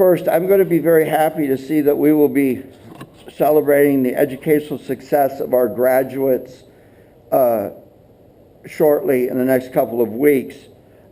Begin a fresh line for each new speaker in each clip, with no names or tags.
First, I'm going to be very happy to see that we will be celebrating the educational success of our graduates shortly in the next couple of weeks.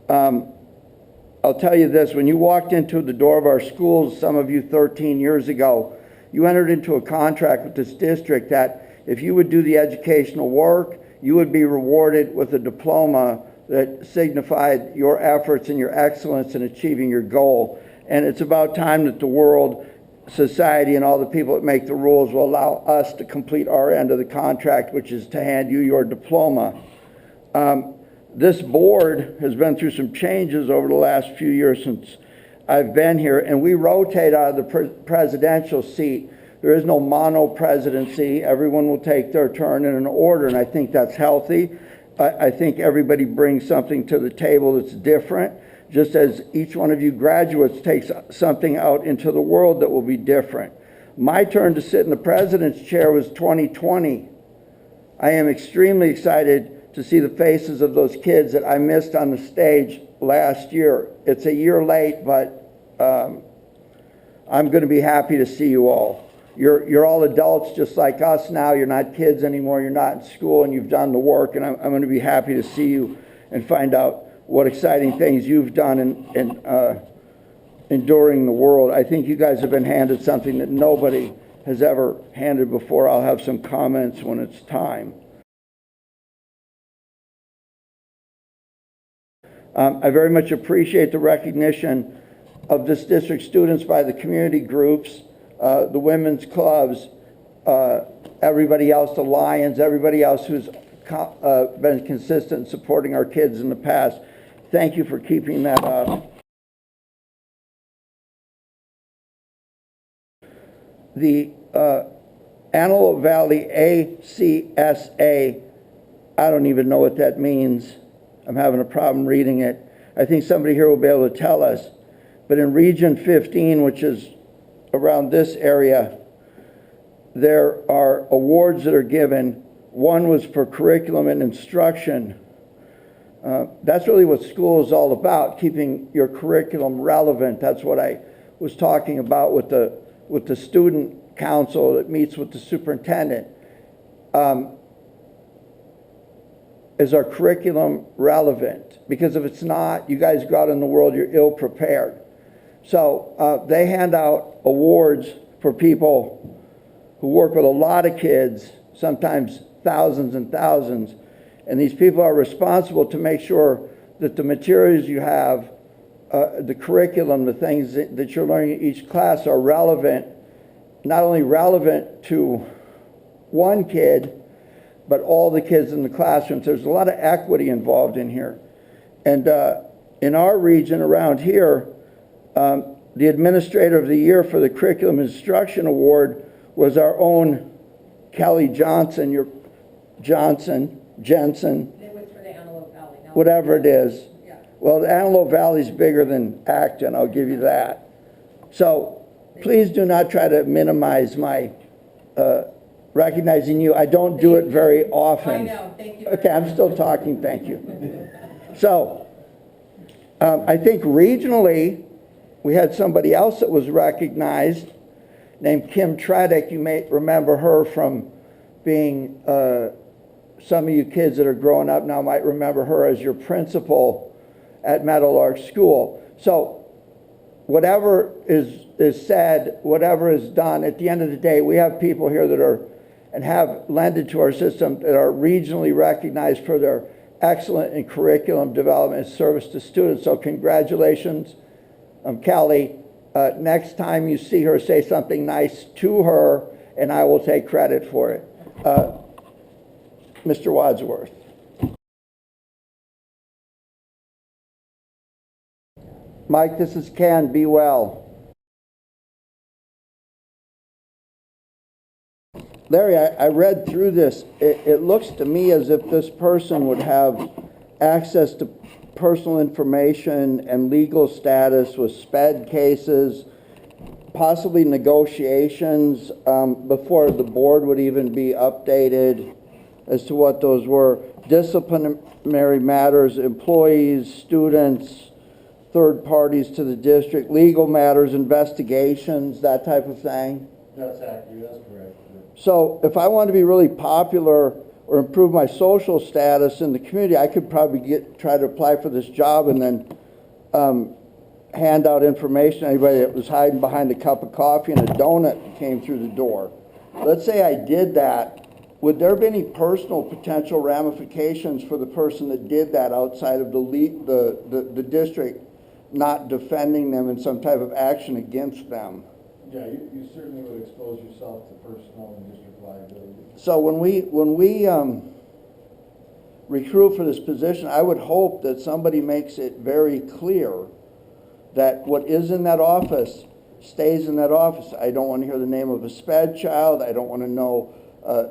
I'll tell you this, when you walked into the door of our schools, some of you 13 years ago, you entered into a contract with this district that if you would do the educational work, you would be rewarded with a diploma that signified your efforts and your excellence in achieving your goal. And it's about time that the world, society, and all the people that make the rules will allow us to complete our end of the contract, which is to hand you your diploma. This board has been through some changes over the last few years since I've been here, and we rotate out of the presidential seat. There is no mono presidency. Everyone will take their turn in an order, and I think that's healthy. I think everybody brings something to the table that's different, just as each one of you graduates takes something out into the world that will be different. My turn to sit in the president's chair was 2020. I am extremely excited to see the faces of those kids that I missed on the stage last year. It's a year late, but I'm going to be happy to see you all. You're all adults just like us now. You're not kids anymore. You're not in school, and you've done the work, and I'm going to be happy to see you and find out what exciting things you've done in enduring the world. I think you guys have been handed something that nobody has ever handed before. I'll have some comments when it's time. I very much appreciate the recognition of this district students by the community groups, the women's clubs, everybody else, the Lions, everybody else who's been consistent in supporting our kids in the past. Thank you for keeping that up. The Antelope Valley ACSA, I don't even know what that means. I'm having a problem reading it. I think somebody here will be able to tell us. But in Region 15, which is around this area, there are awards that are given. One was for curriculum and instruction. That's really what school is all about, keeping your curriculum relevant. That's what I was talking about with the student council that meets with the superintendent. Is our curriculum relevant? Because if it's not, you guys go out in the world, you're ill prepared. So they hand out awards for people who work with a lot of kids, sometimes thousands and thousands, and these people are responsible to make sure that the materials you have, the curriculum, the things that you're learning in each class are relevant, not only relevant to one kid, but all the kids in the classrooms. There's a lot of equity involved in here. And in our region around here, the Administrator of the Year for the Curriculum Instruction Award was our own Kelly Johnson, Jensen.
It was for the Antelope Valley.
Whatever it is. Yeah. Well, the Antelope Valley is bigger than Acton, I'll give you that. So please do not try to minimize my recognizing you. I don't do it very often.
I know, thank you.
Okay, I'm still talking, thank you. So, I think regionally, we had somebody else that was recognized named Kim Tredick. You may remember her from being, some of you kids that are growing up now might remember her as your principal at Meadowlark School. So, whatever is said, whatever is done, at the end of the day, we have people here that are and have lended to our system that are regionally recognized for their excellent in curriculum development and service to students. So congratulations, Kelly. Next time you see her, say something nice to her, and I will take credit for it. Mr. Wadsworth. Mike, this is Ken. Be well. Larry, I read through this. It looks to me as if this person would have access to personal information and legal status with SPED cases, possibly negotiations before the board would even be updated as to what those were. Disciplinary matters, employees, students, third parties to the district, legal matters, investigations, that type of thing?
That's accurate, that's correct.
So if I want to be really popular or improve my social status in the community, I could probably try to apply for this job and then hand out information to anybody that was hiding behind a cup of coffee and a donut that came through the door. Let's say I did that. Would there be any personal potential ramifications for the person that did that outside of the district not defending them in some type of action against them?
Yeah, you certainly would expose yourself to personal and district liability.
So when we recruit for this position, I would hope that somebody makes it very clear that what is in that office stays in that office. I don't want to hear the name of a sped child. I don't want to know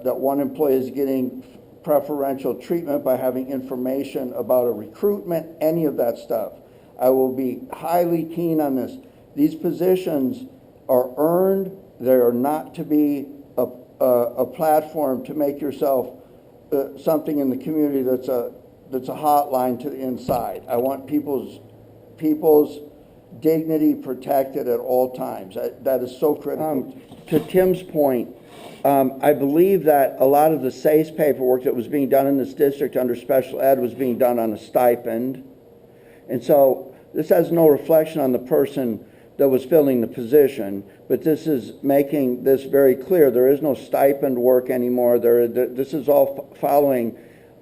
that one employee is getting preferential treatment by having information about a recruitment, any of that stuff. I will be highly keen on this. These positions are earned. They are not to be a platform to make yourself something in the community that's a hotline to the inside. I want people's dignity protected at all times. That is so critical. To Tim's point, I believe that a lot of the SACE paperwork that was being done in this district under special ed was being done on a stipend. And so this has no reflection on the person that was filling the position, but this is making this very clear. There is no stipend work anymore. This is all following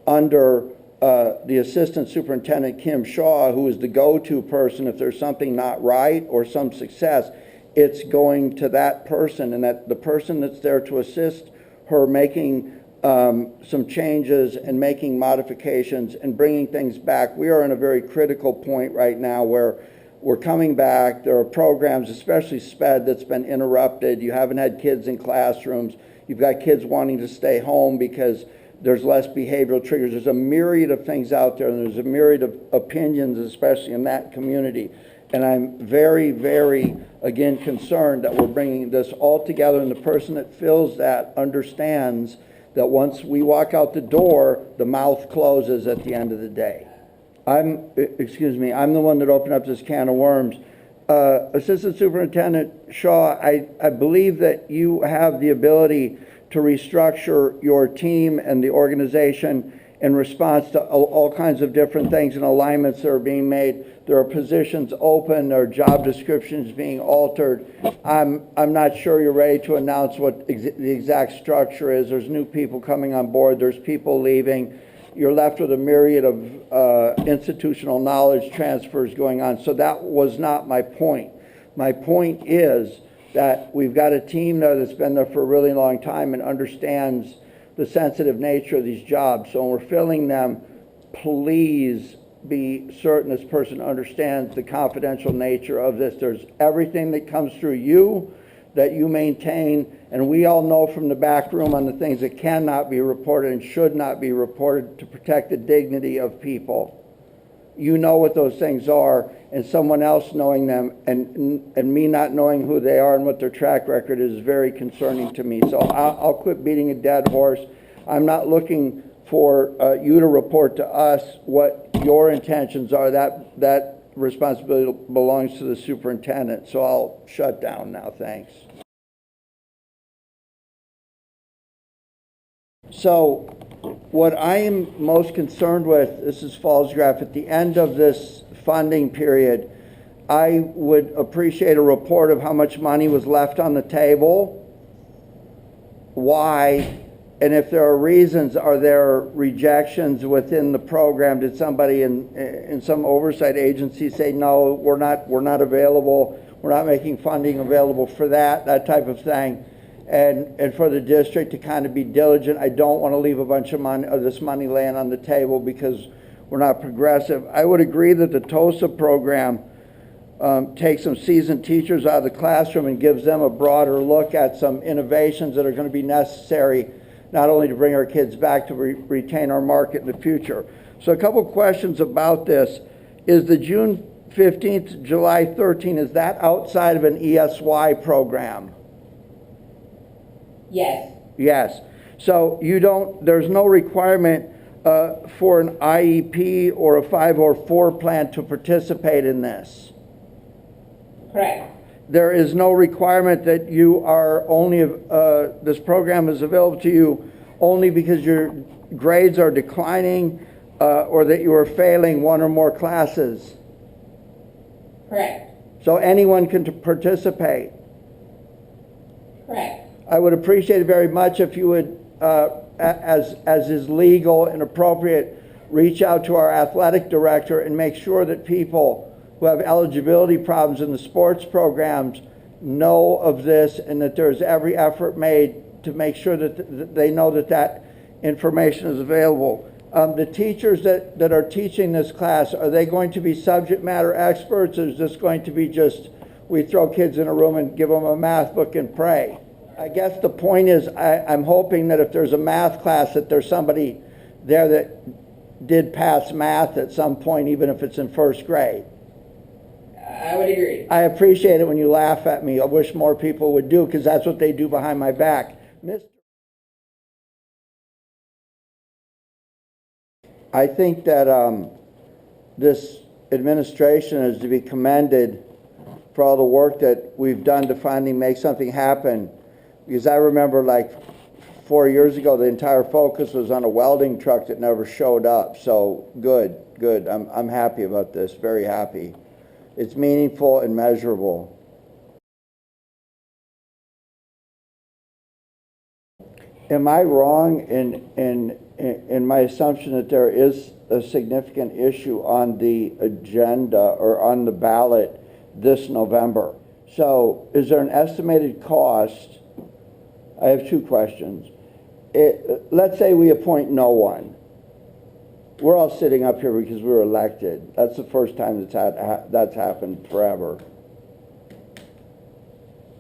under the Assistant Superintendent, Kim Shaw, who is the go-to person if there's something not right or some success. It's going to that person, and that the person that's there to assist her making some changes and making modifications and bringing things back. We are in a very critical point right now where we're coming back. There are programs, especially SPED, that's been interrupted. You haven't had kids in classrooms. You've got kids wanting to stay home because there's less behavioral triggers. There's a myriad of things out there, and there's a myriad of opinions, especially in that community. And I'm very, very, again, concerned that we're bringing this all together, and the person that fills that understands that once we walk out the door, the mouth closes at the end of the day. I'm the one that opened up this can of worms. Assistant Superintendent Shaw, I believe that you have the ability to restructure your team and the organization in response to all kinds of different things and alignments that are being made. There are positions open, there are job descriptions being altered. I'm not sure you're ready to announce what the exact structure is. There's new people coming on board, there's people leaving. You're left with a myriad of institutional knowledge transfers going on. So that was not my point. My point is that we've got a team there that's been there for a really long time and understands the sensitive nature of these jobs. So when we're filling them, please be certain this person understands the confidential nature of this. There's everything that comes through you that you maintain, and we all know from the back room on the things that cannot be reported and should not be reported to protect the dignity of people. You know what those things are, and someone else knowing them and me not knowing who they are and what their track record is very concerning to me. So I'll quit beating a dead horse. I'm not looking for you to report to us what your intentions are. That responsibility belongs to the superintendent. So I'll shut down now. Thanks. So what I am most concerned with, this is Pfalzgraf, at the end of this funding period, I would appreciate a report of how much money was left on the table, why, and if there are reasons. Are there rejections within the program? Did somebody in some oversight agency say, no, we're not available, we're not making funding available for that type of thing? And for the district to kind of be diligent. I don't want to leave a bunch of money, this money laying on the table because we're not progressive. I would agree that the TOSA program takes some seasoned teachers out of the classroom and gives them a broader look at some innovations that are going to be necessary, not only to bring our kids back, to retain our market in the future. So a couple questions about this. Is the June 15th, July 13th, is that outside of an ESY program?
Yes.
Yes. So there's no requirement for an IEP or a 504 plan to participate in this.
Correct.
There is no requirement that you are only, this program is available to you only because your grades are declining or that you are failing one or more classes.
Correct.
So anyone can participate.
Correct.
I would appreciate it very much if you would, as is legal and appropriate, reach out to our athletic director and make sure that people who have eligibility problems in the sports programs know of this, and that there's every effort made to make sure that they know that that information is available. The teachers that are teaching this class, are they going to be subject matter experts, or is this going to be just, we throw kids in a room and give them a math book and pray? I guess the point is, I'm hoping that if there's a math class, that there's somebody there that did pass math at some point, even if it's in first grade.
I would agree.
I appreciate it when you laugh at me. I wish more people would do, because that's what they do behind my back. I think that this administration is to be commended for all the work that we've done to finally make something happen. Because I remember like 4 years ago, the entire focus was on a welding truck that never showed up. So good, good. I'm happy about this, very happy. It's meaningful and measurable. Am I wrong in my assumption that there is a significant issue on the agenda or on the ballot this November? So is there an estimated cost? I have two questions. Let's say we appoint no one. We're all sitting up here because we were elected. That's the first time that's happened forever.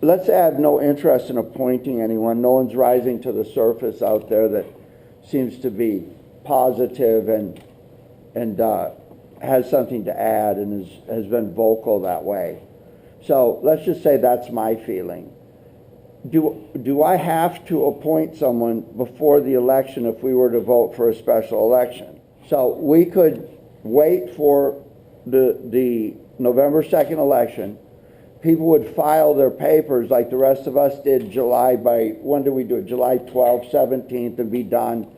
Let's say I have no interest in appointing anyone. No one's rising to the surface out there that seems to be positive and has something to add and has been vocal that way. So let's just say that's my feeling. Do I have to appoint someone before the election if we were to vote for a special election? So we could wait for the November 2nd election. People would file their papers like the rest of us did when did we do it? July 12th, 17th, and be done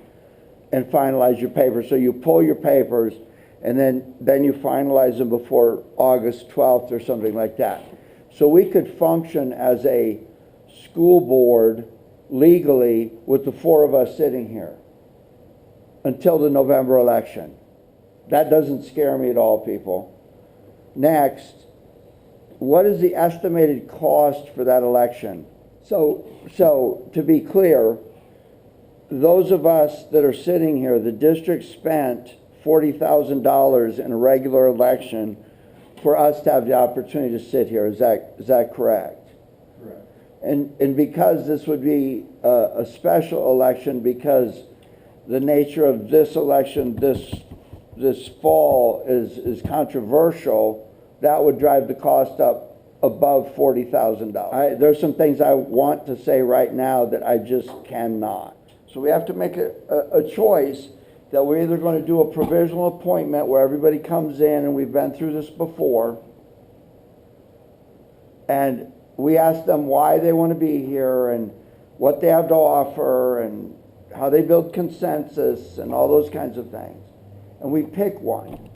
and finalize your papers. So you pull your papers and then you finalize them before August 12th or something like that. So we could function as a school board legally with the four of us sitting here until the November election. That doesn't scare me at all, people. Next, what is the estimated cost for that election? So to be clear, those of us that are sitting here, the district spent $40,000 in a regular election for us to have the opportunity to sit here. Is that correct?
Correct.
And because this would be a special election, because the nature of this election this fall is controversial, that would drive the cost up above $40,000. There's some things I want to say right now that I just cannot. So we have to make a choice that we're either going to do a provisional appointment where everybody comes in, and we've been through this before, and we ask them why they want to be here and what they have to offer and how they build consensus and all those kinds of things. And we pick one.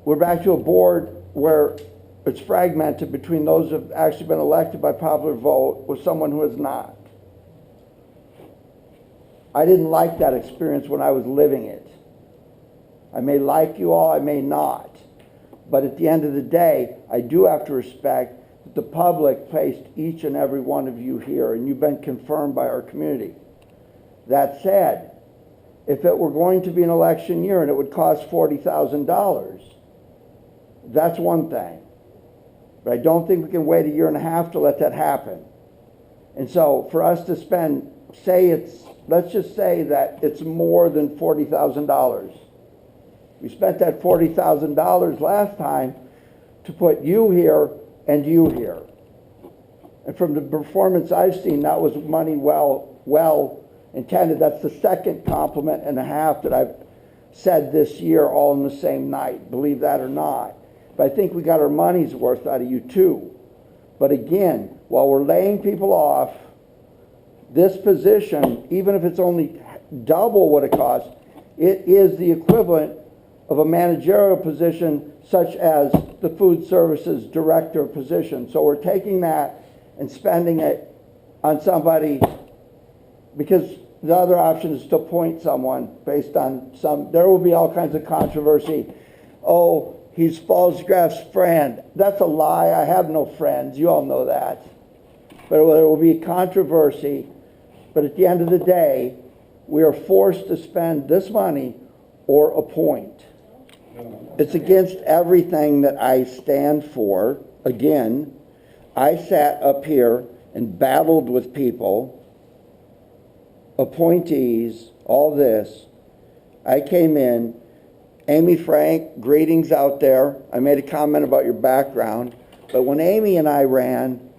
We're back to a board where it's fragmented between those who have actually been elected by popular vote with someone who has not. I didn't like that experience when I was living it. I may like you all, I may not. But at the end of the day, I do have to respect that the public placed each and every one of you here, and you've been confirmed by our community. That said, if it were going to be an election year and it would cost $40,000, that's one thing. But I don't think we can wait a year and a half to let that happen. And so for us to spend, let's just say that it's more than $40,000. We spent that $40,000 last time to put you here and you here. And from the performance I've seen, that was money well intended. That's the second compliment and a half that I've said this year, all in the same night, believe that or not. But I think we got our money's worth out of you too. But again, while we're laying people off, this position, even if it's only double what it costs, it is the equivalent of a managerial position such as the food services director position. So we're taking that and spending it on somebody, because the other option is to appoint someone based on there will be all kinds of controversy. Oh, he's Pfalzgraf's friend. That's a lie. I have no friends. You all know that. But there will be controversy. But at the end of the day, we are forced to spend this money or appoint. It's against everything that I stand for. Again, I sat up here and battled with people, appointees, all this. I came in. Amy Frank, greetings out there. I made a comment about your background. But when Amy and I ran,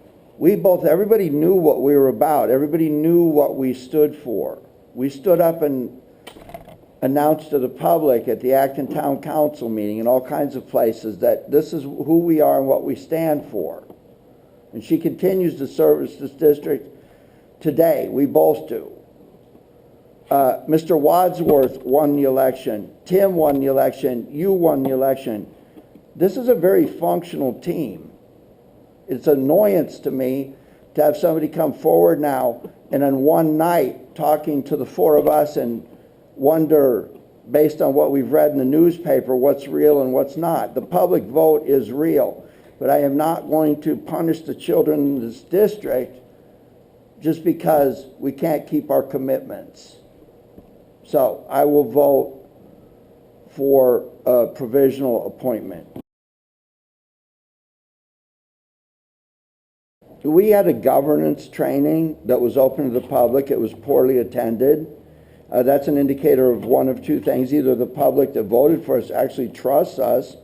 everybody knew what we were about. Everybody knew what we stood for. We stood up and announced to the public at the Acton Town Council meeting and all kinds of places that this is who we are and what we stand for. And she continues to service this district today. We both do. Mr. Wadsworth won the election. Tim won the election. You won the election. This is a very functional team. It's an annoyance to me to have somebody come forward now and on one night talking to the four of us and wonder, based on what we've read in the newspaper, what's real and what's not. The public vote is real, but I am not going to punish the children in this district just because we can't keep our commitments. So I will vote for a provisional appointment. We had a governance training that was open to the public. It was poorly attended. That's an indicator of one of two things. Either the public that voted for us actually trusts us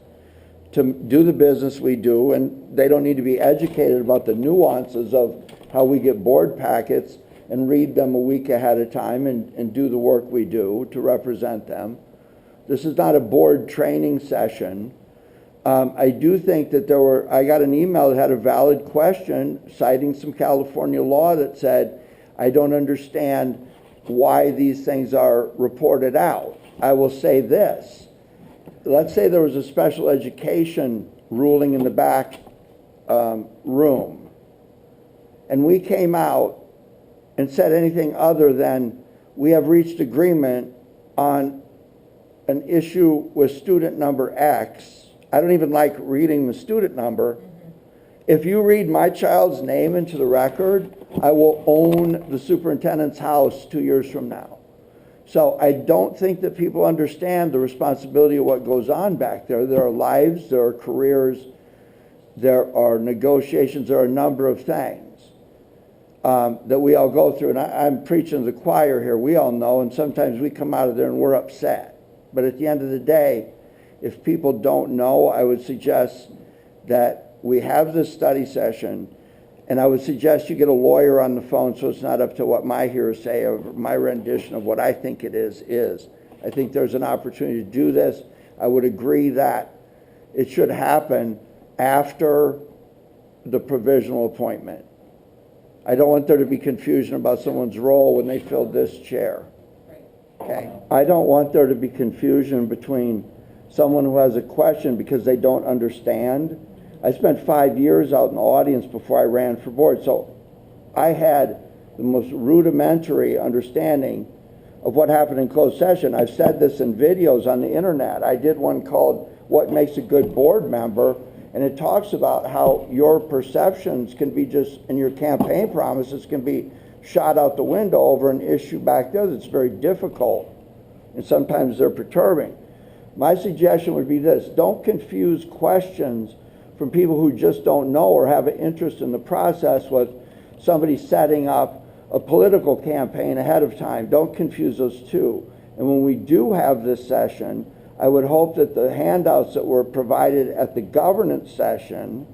to do the business we do, and they don't need to be educated about the nuances of how we get board packets and read them a week ahead of time and do the work we do to represent them. This is not a board training session. I do think that I got an email that had a valid question citing some California law that said, I don't understand why these things are reported out. I will say this. Let's say there was a special education ruling in the back room, and we came out and said anything other than we have reached agreement on an issue with student number X. I don't even like reading the student number. If you read my child's name into the record, I will own the superintendent's house 2 years from now. So I don't think that people understand the responsibility of what goes on back there. There are lives, there are careers, there are negotiations, there are a number of things that we all go through. And I'm preaching to the choir here. We all know, and sometimes we come out of there and we're upset. But at the end of the day, if people don't know, I would suggest that we have this study session, and I would suggest you get a lawyer on the phone so it's not up to what my hearsay or my rendition of what I think it is. I think there's an opportunity to do this. I would agree that it should happen after the provisional appointment. I don't want there to be confusion about someone's role when they filled this chair. Okay. I don't want there to be confusion between someone who has a question because they don't understand. I spent 5 years out in the audience before I ran for board, so I had the most rudimentary understanding of what happened in closed session. I've said this in videos on the internet. I did one called What Makes a Good Board Member, and it talks about how your perceptions can be and your campaign promises can be shot out the window over an issue back there that's very difficult, and sometimes they're perturbing. My suggestion would be this: don't confuse questions from people who just don't know or have an interest in the process with somebody setting up a political campaign ahead of time. Don't confuse those two. And when we do have this session, I would hope that the handouts that were provided at the governance session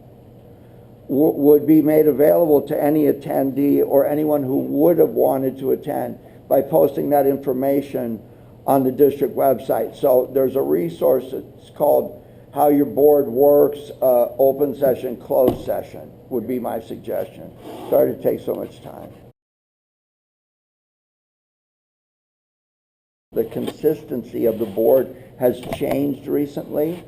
would be made available to any attendee or anyone who would have wanted to attend. by posting that information on the district website. So there's a resource that's called How Your Board Works, Open Session, Closed Session would be my suggestion. Sorry to take so much time. The consistency of the board has changed recently.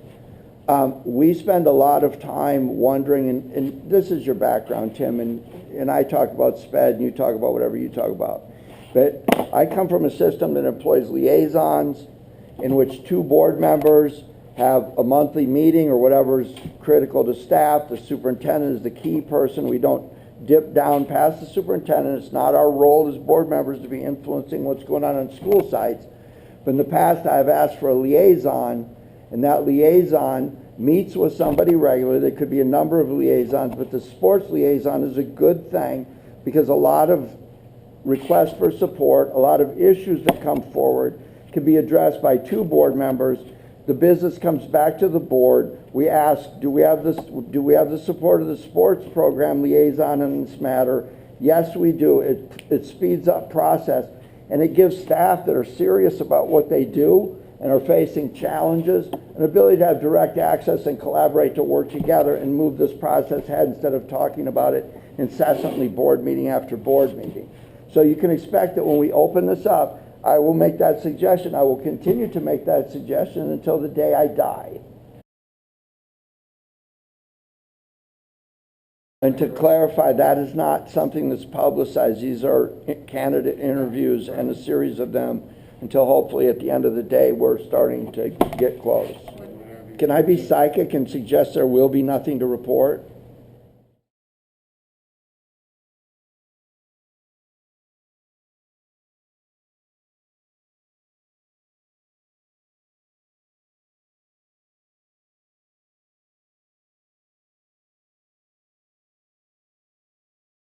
We spend a lot of time wondering, and this is your background, Tim, and I talk about SPED and you talk about whatever you talk about. But I come from a system that employs liaisons in which 2 board members have a monthly meeting or whatever is critical to staff. The superintendent is the key person. We don't dip down past the superintendent. It's not our role as board members to be influencing what's going on school sites. But in the past, I've asked for a liaison, and that liaison meets with somebody regularly. There could be a number of liaisons, but the sports liaison is a good thing because a lot of requests for support, a lot of issues that come forward can be addressed by 2 board members. The business comes back to the board. We ask, do we have the support of the sports program liaison in this matter? Yes, we do. It speeds up process, and it gives staff that are serious about what they do and are facing challenges an ability to have direct access and collaborate to work together and move this process ahead instead of talking about it incessantly, board meeting after board meeting. So you can expect that when we open this up, I will make that suggestion. I will continue to make that suggestion until the day I die. And to clarify, that is not something that's publicized. These are candidate interviews and a series of them until hopefully at the end of the day we're starting to get close. Can I be psychic and suggest there will be nothing to report?